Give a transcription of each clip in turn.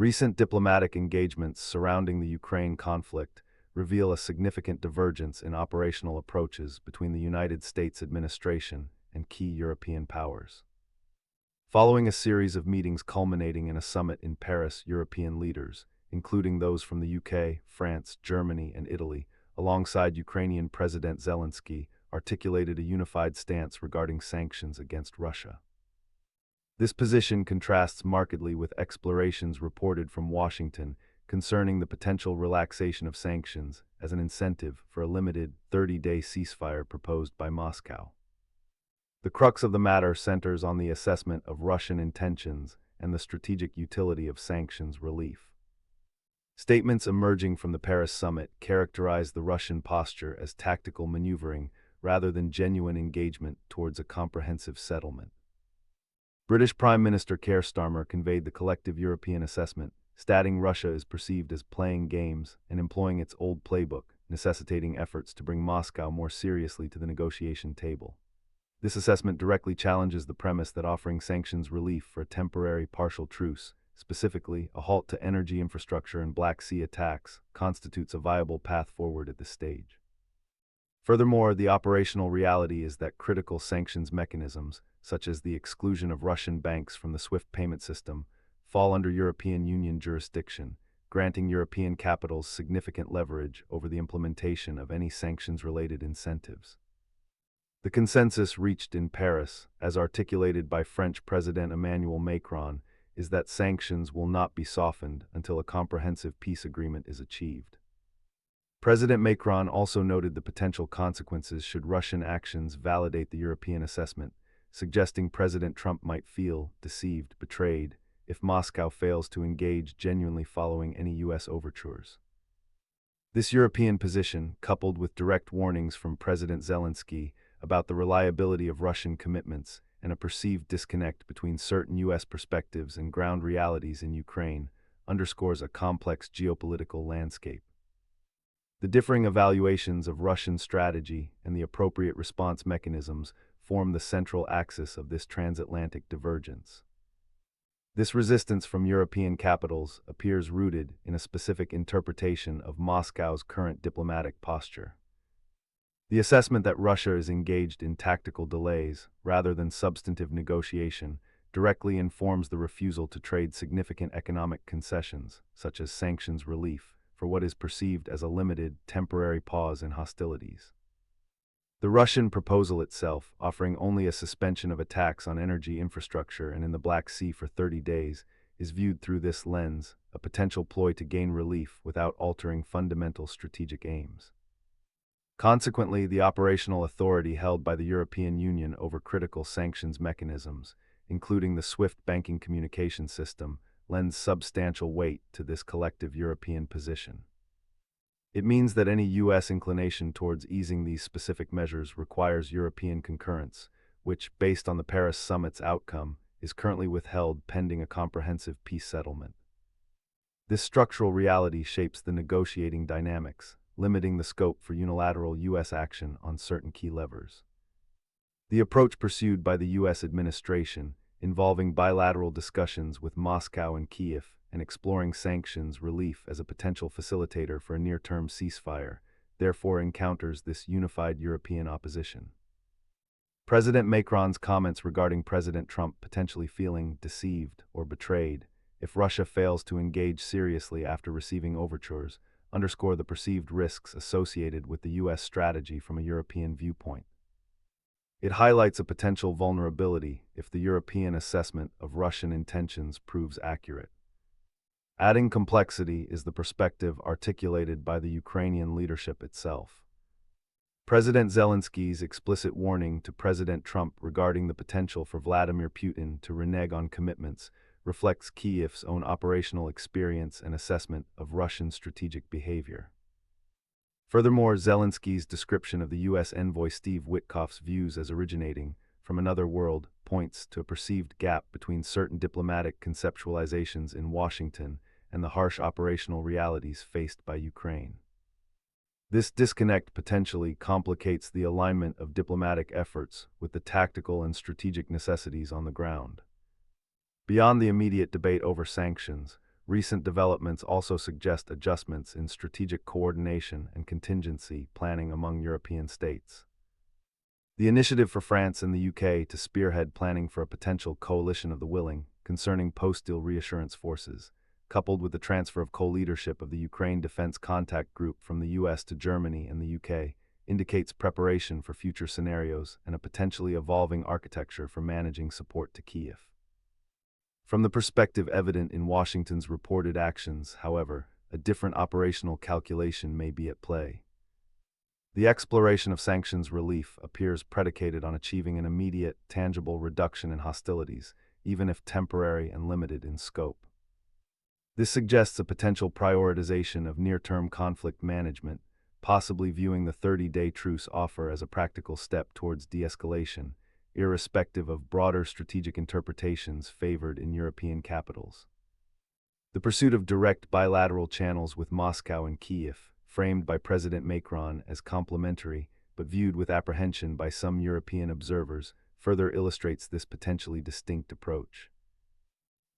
Recent diplomatic engagements surrounding the Ukraine conflict reveal a significant divergence in operational approaches between the United States administration and key European powers. Following a series of meetings culminating in a summit in Paris, European leaders, including those from the UK, France, Germany, and Italy, alongside Ukrainian President Zelensky, articulated a unified stance regarding sanctions against Russia. This position contrasts markedly with explorations reported from Washington concerning the potential relaxation of sanctions as an incentive for a limited 30-day ceasefire proposed by Moscow. The crux of the matter centers on the assessment of Russian intentions and the strategic utility of sanctions relief. Statements emerging from the Paris summit characterize the Russian posture as tactical maneuvering rather than genuine engagement towards a comprehensive settlement. British Prime Minister Keir Starmer conveyed the collective European assessment, stating Russia is perceived as playing games and employing its old playbook, necessitating efforts to bring Moscow more seriously to the negotiation table. This assessment directly challenges the premise that offering sanctions relief for a temporary partial truce, specifically a halt to energy infrastructure and Black Sea attacks, constitutes a viable path forward at this stage. Furthermore, the operational reality is that critical sanctions mechanisms, such as the exclusion of Russian banks from the SWIFT payment system, fall under European Union jurisdiction, granting European capitals significant leverage over the implementation of any sanctions-related incentives. The consensus reached in Paris, as articulated by French President Emmanuel Macron, is that sanctions will not be softened until a comprehensive peace agreement is achieved. President Macron also noted the potential consequences should Russian actions validate the European assessment, suggesting President Trump might feel deceived, betrayed, if Moscow fails to engage genuinely following any U.S. overtures. This European position, coupled with direct warnings from President Zelensky about the reliability of Russian commitments and a perceived disconnect between certain U.S. perspectives and ground realities in Ukraine, underscores a complex geopolitical landscape. The differing evaluations of Russian strategy and the appropriate response mechanisms form the central axis of this transatlantic divergence. This resistance from European capitals appears rooted in a specific interpretation of Moscow's current diplomatic posture. The assessment that Russia is engaged in tactical delays rather than substantive negotiation directly informs the refusal to trade significant economic concessions, such as sanctions relief, for what is perceived as a limited, temporary pause in hostilities. The Russian proposal itself, offering only a suspension of attacks on energy infrastructure and in the Black Sea for 30 days, is viewed through this lens, a potential ploy to gain relief without altering fundamental strategic aims. Consequently, the operational authority held by the European Union over critical sanctions mechanisms, including the SWIFT banking communication system, lends substantial weight to this collective European position. It means that any U.S. inclination towards easing these specific measures requires European concurrence, which, based on the Paris summit's outcome, is currently withheld pending a comprehensive peace settlement. This structural reality shapes the negotiating dynamics, limiting the scope for unilateral U.S. action on certain key levers. The approach pursued by the U.S. administration, involving bilateral discussions with Moscow and Kiev and exploring sanctions relief as a potential facilitator for a near-term ceasefire, therefore encounters this unified European opposition. President Macron's comments regarding President Trump potentially feeling deceived or betrayed if Russia fails to engage seriously after receiving overtures underscore the perceived risks associated with the U.S. strategy from a European viewpoint. It highlights a potential vulnerability if the European assessment of Russian intentions proves accurate. Adding complexity is the perspective articulated by the Ukrainian leadership itself. President Zelensky's explicit warning to President Trump regarding the potential for Vladimir Putin to renege on commitments reflects Kiev's own operational experience and assessment of Russian strategic behavior. Furthermore, Zelensky's description of the U.S. envoy Steve Witkoff's views as originating from another world points to a perceived gap between certain diplomatic conceptualizations in Washington and the harsh operational realities faced by Ukraine. This disconnect potentially complicates the alignment of diplomatic efforts with the tactical and strategic necessities on the ground. Beyond the immediate debate over sanctions, recent developments also suggest adjustments in strategic coordination and contingency planning among European states. The initiative for France and the UK to spearhead planning for a potential coalition of the willing concerning post-deal reassurance forces, coupled with the transfer of co-leadership of the Ukraine Defense Contact Group from the US to Germany and the UK, indicates preparation for future scenarios and a potentially evolving architecture for managing support to Kyiv. From the perspective evident in Washington's reported actions, however, a different operational calculation may be at play. The exploration of sanctions relief appears predicated on achieving an immediate, tangible reduction in hostilities, even if temporary and limited in scope. This suggests a potential prioritization of near-term conflict management, possibly viewing the 30-day truce offer as a practical step towards de-escalation, irrespective of broader strategic interpretations favored in European capitals. The pursuit of direct bilateral channels with Moscow and Kyiv, framed by President Macron as complementary but viewed with apprehension by some European observers, further illustrates this potentially distinct approach.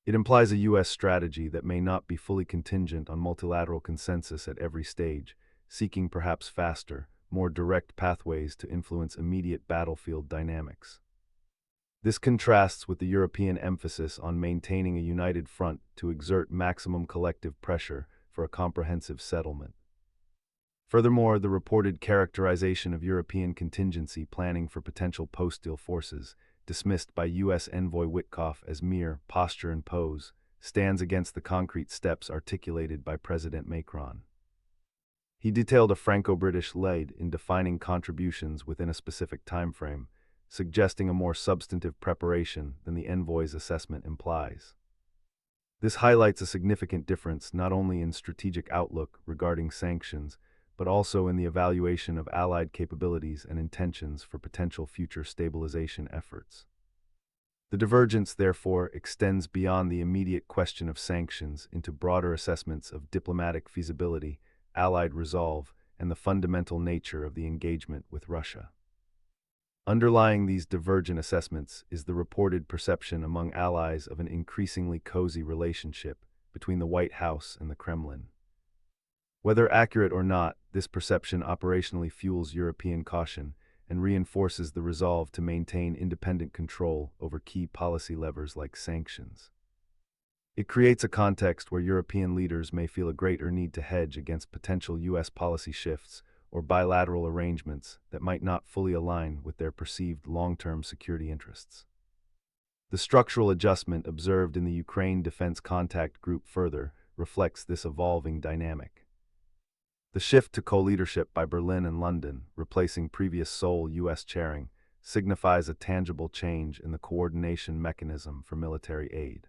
It implies a U.S. strategy that may not be fully contingent on multilateral consensus at every stage, seeking perhaps faster, more direct pathways to influence immediate battlefield dynamics. This contrasts with the European emphasis on maintaining a united front to exert maximum collective pressure for a comprehensive settlement. Furthermore, the reported characterization of European contingency planning for potential post-deal forces, dismissed by U.S. envoy Witkoff as mere posture and pose, stands against the concrete steps articulated by President Macron. He detailed a Franco-British lead in defining contributions within a specific timeframe, suggesting a more substantive preparation than the envoy's assessment implies. This highlights a significant difference not only in strategic outlook regarding sanctions, but also in the evaluation of Allied capabilities and intentions for potential future stabilization efforts. The divergence, therefore, extends beyond the immediate question of sanctions into broader assessments of diplomatic feasibility, Allied resolve, and the fundamental nature of the engagement with Russia. Underlying these divergent assessments is the reported perception among allies of an increasingly cozy relationship between the White House and the Kremlin. Whether accurate or not, this perception operationally fuels European caution and reinforces the resolve to maintain independent control over key policy levers like sanctions. It creates a context where European leaders may feel a greater need to hedge against potential U.S. policy shifts or bilateral arrangements that might not fully align with their perceived long-term security interests. The structural adjustment observed in the Ukraine Defense Contact Group further reflects this evolving dynamic. The shift to co-leadership by Berlin and London, replacing previous sole U.S. chairing, signifies a tangible change in the coordination mechanism for military aid.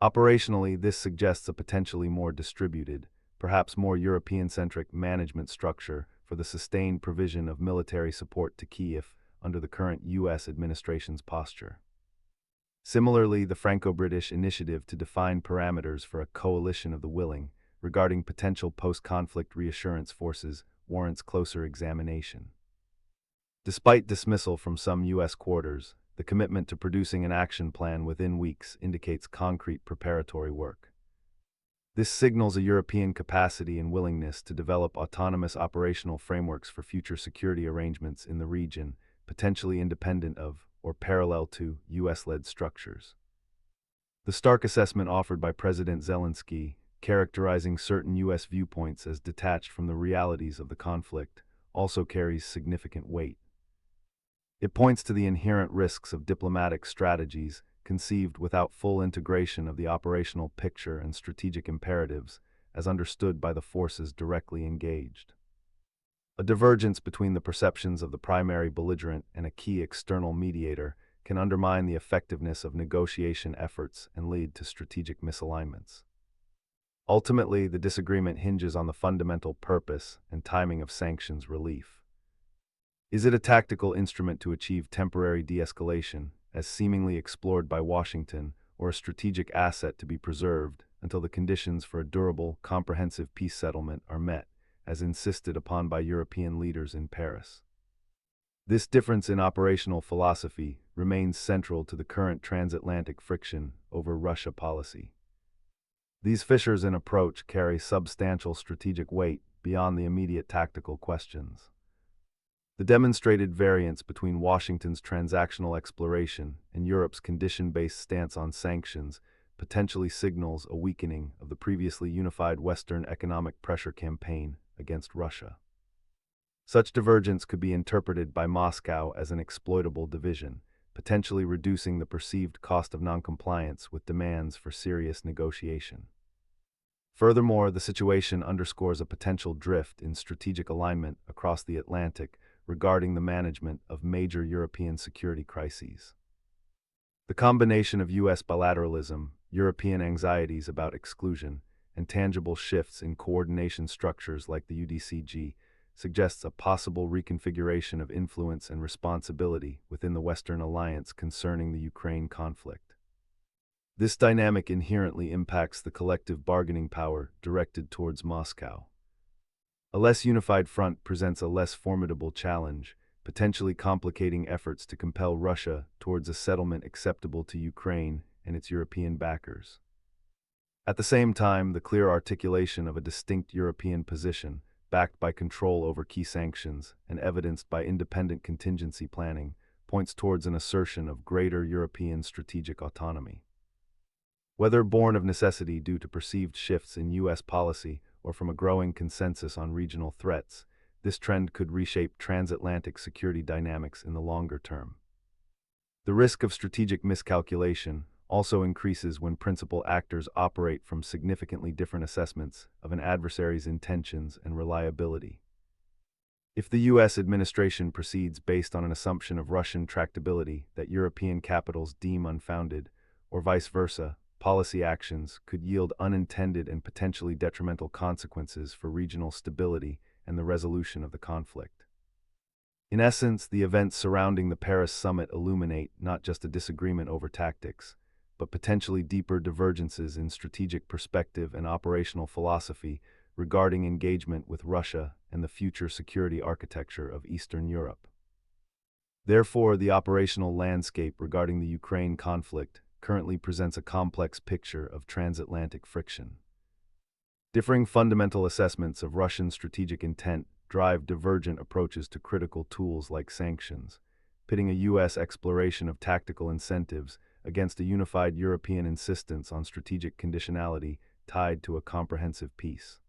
Operationally, this suggests a potentially more distributed, perhaps more European-centric management structure for the sustained provision of military support to Kyiv under the current U.S. administration's posture. Similarly, the Franco-British initiative to define parameters for a coalition of the willing regarding potential post-conflict reassurance forces warrants closer examination. Despite dismissal from some U.S. quarters, the commitment to producing an action plan within weeks indicates concrete preparatory work. This signals a European capacity and willingness to develop autonomous operational frameworks for future security arrangements in the region, potentially independent of or parallel to U.S.-led structures. The stark assessment offered by President Zelensky, characterizing certain U.S. viewpoints as detached from the realities of the conflict, also carries significant weight. It points to the inherent risks of diplomatic strategies conceived without full integration of the operational picture and strategic imperatives as understood by the forces directly engaged. A divergence between the perceptions of the primary belligerent and a key external mediator can undermine the effectiveness of negotiation efforts and lead to strategic misalignments. Ultimately, the disagreement hinges on the fundamental purpose and timing of sanctions relief. Is it a tactical instrument to achieve temporary de-escalation, as seemingly explored by Washington, or a strategic asset to be preserved until the conditions for a durable, comprehensive peace settlement are met, as insisted upon by European leaders in Paris? This difference in operational philosophy remains central to the current transatlantic friction over Russia policy. These fissures in approach carry substantial strategic weight beyond the immediate tactical questions. The demonstrated variance between Washington's transactional exploration and Europe's condition-based stance on sanctions potentially signals a weakening of the previously unified Western economic pressure campaign against Russia. Such divergence could be interpreted by Moscow as an exploitable division, potentially reducing the perceived cost of noncompliance with demands for serious negotiation. Furthermore, the situation underscores a potential drift in strategic alignment across the Atlantic regarding the management of major European security crises. The combination of U.S. bilateralism, European anxieties about exclusion, and tangible shifts in coordination structures like the UDCG suggests a possible reconfiguration of influence and responsibility within the Western alliance concerning the Ukraine conflict. This dynamic inherently impacts the collective bargaining power directed towards Moscow. A less unified front presents a less formidable challenge, potentially complicating efforts to compel Russia towards a settlement acceptable to Ukraine and its European backers. At the same time, the clear articulation of a distinct European position, backed by control over key sanctions and evidenced by independent contingency planning, points towards an assertion of greater European strategic autonomy. Whether born of necessity due to perceived shifts in U.S. policy or from a growing consensus on regional threats, this trend could reshape transatlantic security dynamics in the longer term. The risk of strategic miscalculation also increases when principal actors operate from significantly different assessments of an adversary's intentions and reliability. If the U.S. administration proceeds based on an assumption of Russian tractability that European capitals deem unfounded, or vice versa, policy actions could yield unintended and potentially detrimental consequences for regional stability and the resolution of the conflict. In essence, the events surrounding the Paris summit illuminate not just a disagreement over tactics, but potentially deeper divergences in strategic perspective and operational philosophy regarding engagement with Russia and the future security architecture of Eastern Europe. Therefore, the operational landscape regarding the Ukraine conflict currently presents a complex picture of transatlantic friction. Differing fundamental assessments of Russian strategic intent drive divergent approaches to critical tools like sanctions, pitting a U.S. exploration of tactical incentives against a unified European insistence on strategic conditionality tied to a comprehensive peace.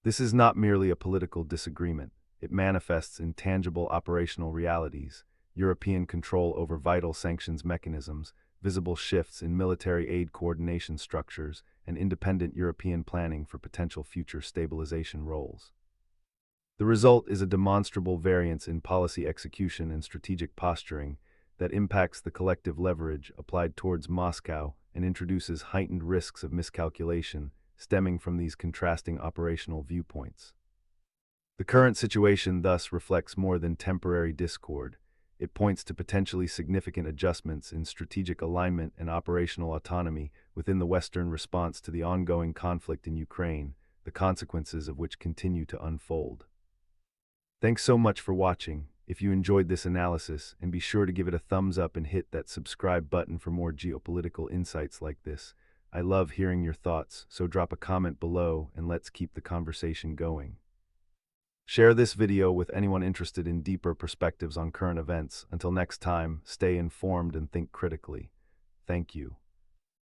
This is not merely a political disagreement, it manifests in tangible operational realities: European control over vital sanctions mechanisms, visible shifts in military aid coordination structures, and independent European planning for potential future stabilization roles. The result is a demonstrable variance in policy execution and strategic posturing that impacts the collective leverage applied towards Moscow and introduces heightened risks of miscalculation stemming from these contrasting operational viewpoints. The current situation thus reflects more than temporary discord. It points to potentially significant adjustments in strategic alignment and operational autonomy within the Western response to the ongoing conflict in Ukraine, the consequences of which continue to unfold. Thanks so much for watching. If you enjoyed this analysis, and be sure to give it a thumbs up and hit that subscribe button for more geopolitical insights like this. I love hearing your thoughts, so drop a comment below and let's keep the conversation going. Share this video with anyone interested in deeper perspectives on current events. Until next time, stay informed and think critically. Thank you.